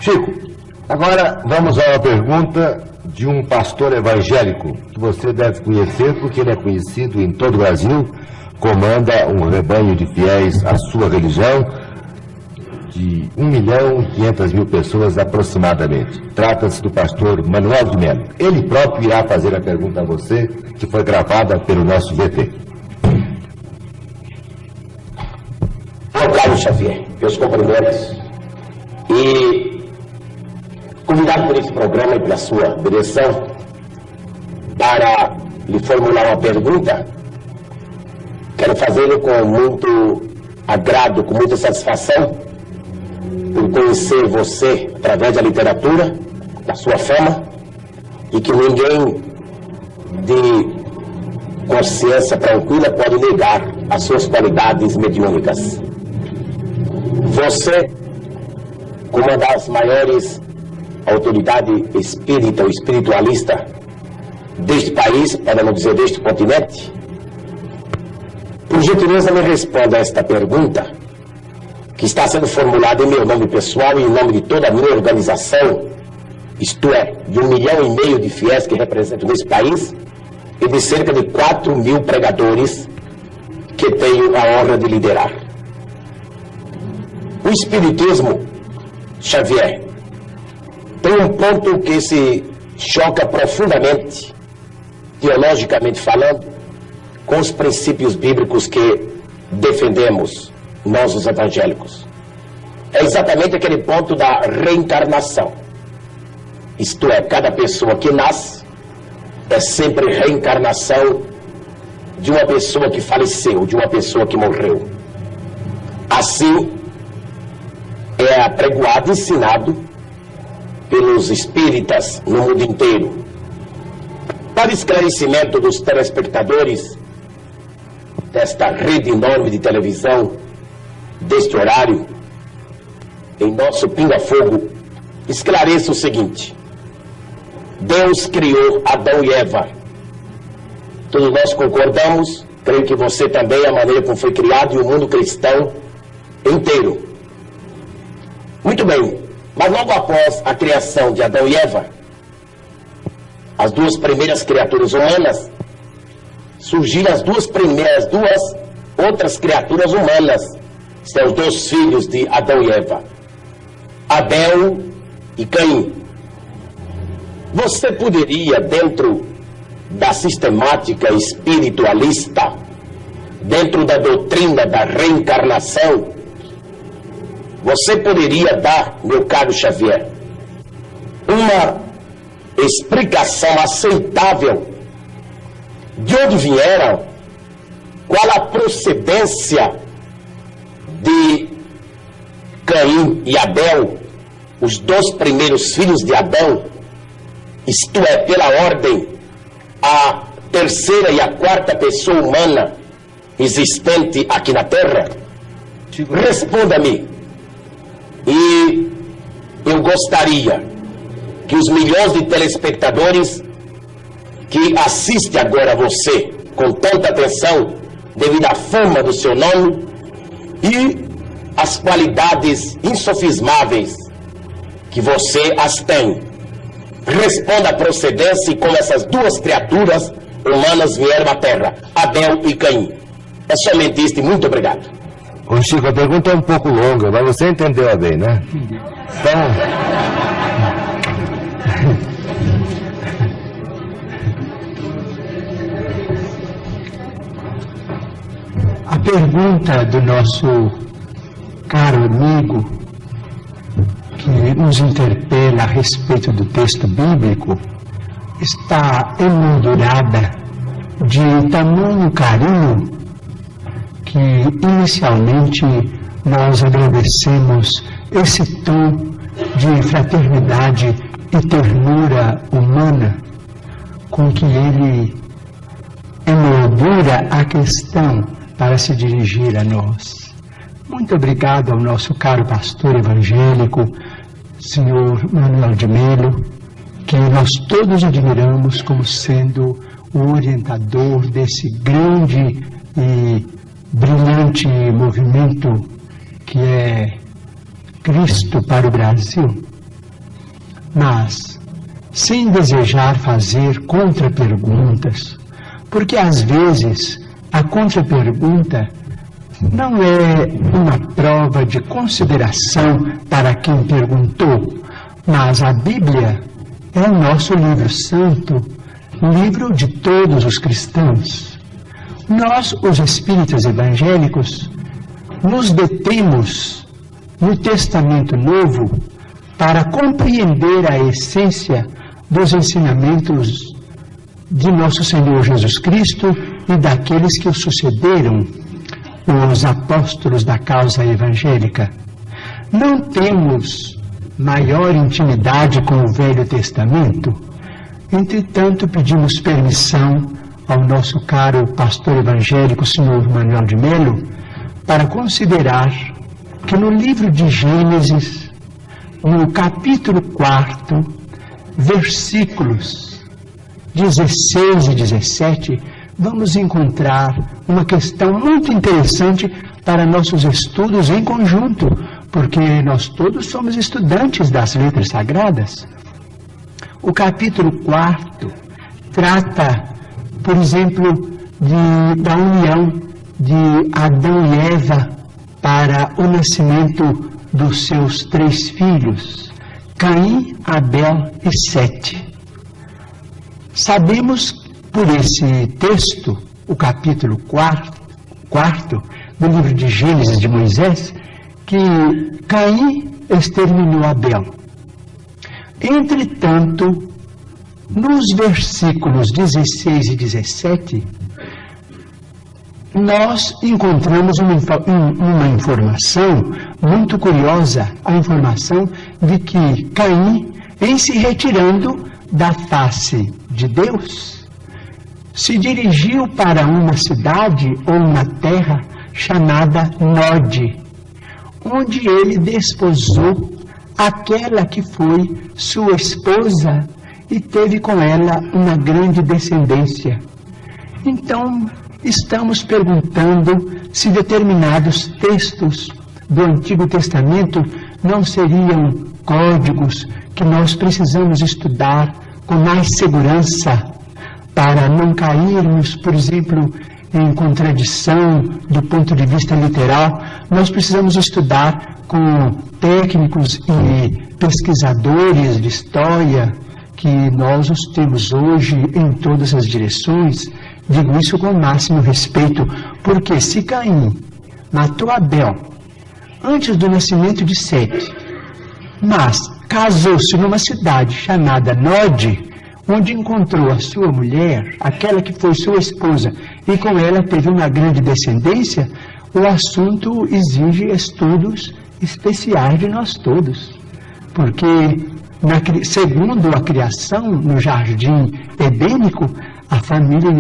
Chico, agora vamos a uma pergunta de um pastor evangélico que você deve conhecer porque ele é conhecido em todo o Brasil, comanda um rebanho de fiéis à sua religião de 1.500.000 pessoas aproximadamente. Trata-se do pastor Manuel de Melo. Ele próprio irá fazer a pergunta a você, que foi gravada pelo nosso VT. Carlos Xavier, meus cumprimentos. E convidado por esse programa e pela sua direção para lhe formular uma pergunta, quero fazê-lo com muito agrado, com muita satisfação, por conhecer você através da literatura, da sua fama, e que ninguém de consciência tranquila pode negar as suas qualidades mediúnicas. Você, como uma das maiores autoridades espírita ou espiritualista deste país, para não dizer deste continente, por gentileza me responda a esta pergunta, que está sendo formulada em meu nome pessoal e em nome de toda a minha organização, isto é, de 1,5 milhão de fiéis que representam nesse país e de cerca de 4.000 pregadores que tenho a honra de liderar. O Espiritismo, Xavier, tem um ponto que se choca profundamente, teologicamente falando, com os princípios bíblicos que defendemos nós os evangélicos. É exatamente aquele ponto da reencarnação. Isto é, cada pessoa que nasce é sempre reencarnação de uma pessoa que faleceu, de uma pessoa que morreu. Assim, é apregoado e ensinado pelos espíritas no mundo inteiro. Para esclarecimento dos telespectadores desta rede enorme de televisão, deste horário, em nosso pinga-fogo, esclareça o seguinte: Deus criou Adão e Eva. Todos nós concordamos, creio que você também, a maneira como foi criado e o mundo cristão inteiro. Muito bem, mas logo após a criação de Adão e Eva, as duas primeiras criaturas humanas, surgiram as duas outras criaturas humanas. São os dois filhos de Adão e Eva, Abel e Caim. Você poderia, dentro da sistemática espiritualista, dentro da doutrina da reencarnação, você poderia dar, meu caro Xavier, uma explicação aceitável de onde vieram, qual a procedência de Caim e Abel, os dois primeiros filhos de Adão, isto é, pela ordem, a terceira e a quarta pessoa humana existente aqui na Terra? Responda-me. E eu gostaria que os milhões de telespectadores que assistem agora a você com tanta atenção, devido à fama do seu nome e as qualidades insofismáveis que você as tem, responda a procedência e como essas duas criaturas humanas vieram à Terra, Abel e Caim. É somente isto e muito obrigado. Ô Chico, a pergunta é um pouco longa, mas você entendeu bem, né? Então... A pergunta do nosso caro amigo, que nos interpela a respeito do texto bíblico, está emoldurada de tamanho carinho que inicialmente nós agradecemos esse tom de fraternidade e ternura humana com que ele emoldura a questão para se dirigir a nós. Muito obrigado ao nosso caro pastor evangélico, senhor Manuel de Melo, que nós todos admiramos como sendo o orientador desse grande e brilhante movimento que é Cristo para o Brasil. mas sem desejar fazer contra-perguntas, porque às vezes a contra-pergunta não é uma prova de consideração para quem perguntou, mas a Bíblia é o nosso livro santo, livro de todos os cristãos. Nós, os espíritas evangélicos, nos detemos no Testamento Novo para compreender a essência dos ensinamentos de nosso Senhor Jesus Cristo e daqueles que o sucederam, os apóstolos da causa evangélica. Não temos maior intimidade com o Velho Testamento, entretanto pedimos permissão ao nosso caro pastor evangélico, Sr. Manuel de Melo, para considerar que no livro de Gênesis, no capítulo 4, versículos 16 e 17, vamos encontrar uma questão muito interessante para nossos estudos em conjunto, porque nós todos somos estudantes das letras sagradas. O capítulo 4 trata, por exemplo, da união de Adão e Eva para o nascimento dos seus 3 filhos, Caim, Abel e Sete. Sabemos por esse texto, o capítulo 4 do livro de Gênesis de Moisés, que Caim exterminou Abel. Entretanto, nos versículos 16 e 17, nós encontramos uma informação muito curiosa, a informação de que Caim, em se retirando da face de Deus, se dirigiu para uma cidade ou uma terra chamada Nod, onde ele desposou aquela que foi sua esposa e teve com ela uma grande descendência. Então, estamos perguntando se determinados textos do Antigo Testamento não seriam códigos que nós precisamos estudar com mais segurança para não cairmos, por exemplo, em contradição do ponto de vista literal. Nós precisamos estudar com técnicos e pesquisadores de história, que nós os temos hoje em todas as direções. Digo isso com o máximo respeito, porque se Caim matou Abel antes do nascimento de Sete, mas casou-se numa cidade chamada Nod, onde encontrou a sua mulher, aquela que foi sua esposa, e com ela teve uma grande descendência, o assunto exige estudos especiais de nós todos. Porque, segundo a criação no jardim edênico, a família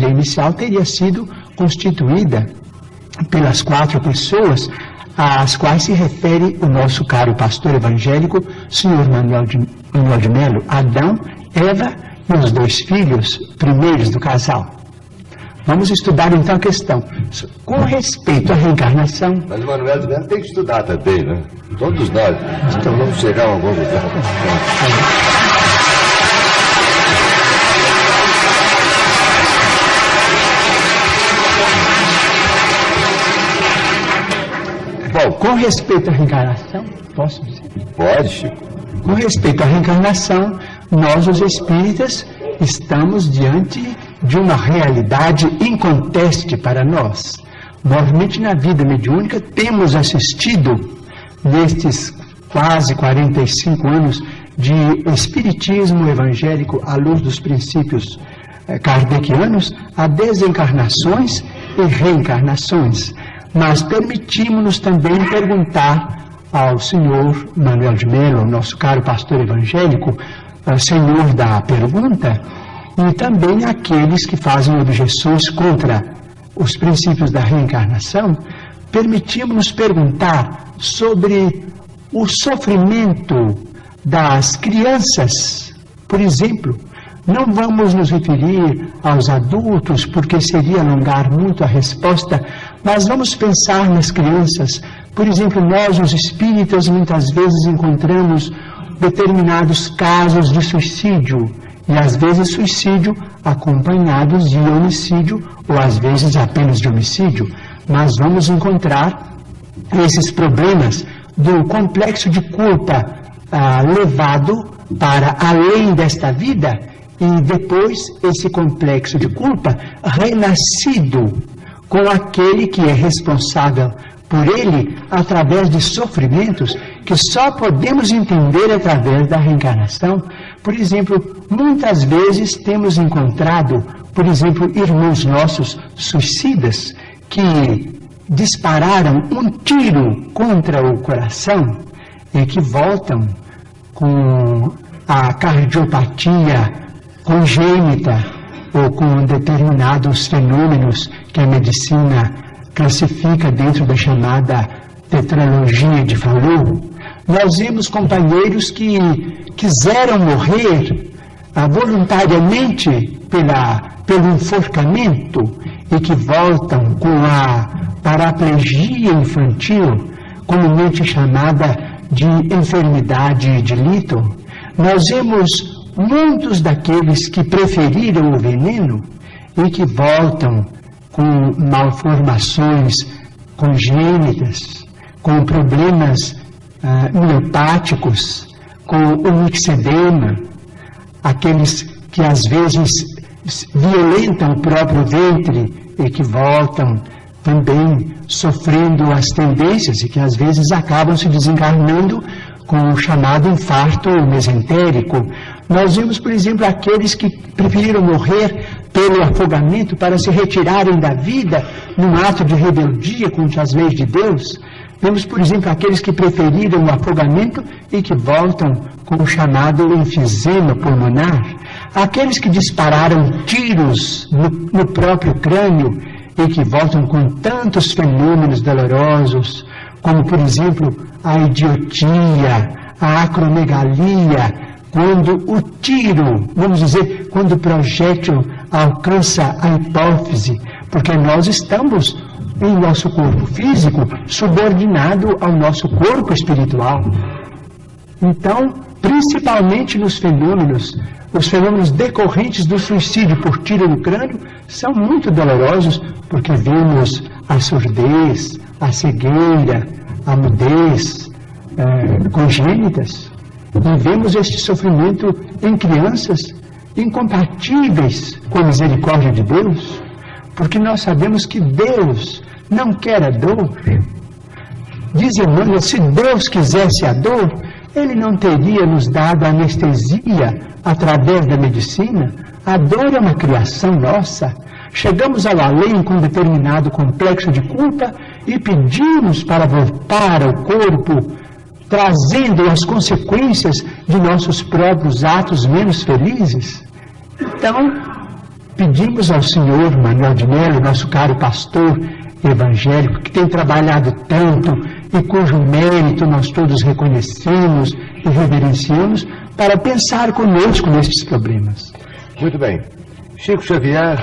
inicial teria sido constituída pelas 4 pessoas às quais se refere o nosso caro pastor evangélico, Sr. Manuel de Melo: Adão, Eva e os 2 filhos primeiros do casal. Vamos estudar então a questão com respeito à reencarnação. Mas o Manuel de Melo tem que estudar também, né? Todos nós. Então vamos chegar a algum lugar. Bom, com respeito à reencarnação, posso dizer? Pode, Chico. Com respeito à reencarnação, nós, os espíritas, estamos diante de uma realidade inconteste para nós. Normalmente, na vida mediúnica, temos assistido, nestes quase 45 anos de espiritismo evangélico à luz dos princípios kardecianos, a desencarnações e reencarnações. Mas permitimos-nos também perguntar ao senhor Manuel de Melo, nosso caro pastor evangélico, senhor da pergunta, e também aqueles que fazem objeções contra os princípios da reencarnação, permitimos-nos perguntar sobre o sofrimento das crianças, por exemplo. Não vamos nos referir aos adultos, porque seria alongar muito a resposta, mas vamos pensar nas crianças. Por exemplo, nós, os espíritas, muitas vezes encontramos determinados casos de suicídio, e às vezes suicídio acompanhados de homicídio, ou às vezes apenas de homicídio. Mas vamos encontrar esses problemas do complexo de culpa levado para além desta vida, e depois esse complexo de culpa renascido com aquele que é responsável por ele através de sofrimentos que só podemos entender através da reencarnação. Por exemplo, muitas vezes temos encontrado, por exemplo, irmãos nossos suicidas que dispararam um tiro contra o coração e que voltam com a cardiopatia congênita ou com determinados fenômenos que a medicina classifica dentro da chamada tetralogia de Fallot. Nós vimos companheiros que quiseram morrer voluntariamente pelo enforcamento e que voltam com a paraplegia infantil, comumente chamada de enfermidade de Lytton. Nós vemos muitos daqueles que preferiram o veneno e que voltam com malformações congênitas, com problemas miopáticos, com o mixedema, aqueles que às vezes violentam o próprio ventre e que voltam também sofrendo as tendências e que às vezes acabam se desencarnando com o chamado infarto mesentérico. Nós vemos, por exemplo, aqueles que preferiram morrer pelo afogamento para se retirarem da vida num ato de rebeldia contra as leis de Deus. Vemos, por exemplo, aqueles que preferiram o afogamento e que voltam com o chamado enfisema pulmonar. Aqueles que dispararam tiros no próprio crânio e que voltam com tantos fenômenos dolorosos, como, por exemplo, a idiotia, a acromegalia, quando o tiro, vamos dizer, quando o projétil alcança a hipófise, porque nós estamos em nosso corpo físico subordinado ao nosso corpo espiritual. Então, principalmente nos fenômenos, os fenômenos decorrentes do suicídio por tiro no crânio são muito dolorosos, porque vemos a surdez, a cegueira, a mudez congênitas, e vemos este sofrimento em crianças incompatíveis com a misericórdia de Deus, porque nós sabemos que Deus não quer a dor. Diz Emmanuel, se Deus quisesse a dor, Ele não teria nos dado anestesia através da medicina. A dor é uma criação nossa. Chegamos ao além com determinado complexo de culpa e pedimos para voltar ao corpo, trazendo as consequências de nossos próprios atos menos felizes. Então, pedimos ao Senhor Manuel de Melo, nosso caro pastor evangélico, que tem trabalhado tanto e cujo mérito nós todos reconhecemos e reverenciamos, para pensar conosco nestes problemas. Muito bem. Chico Xavier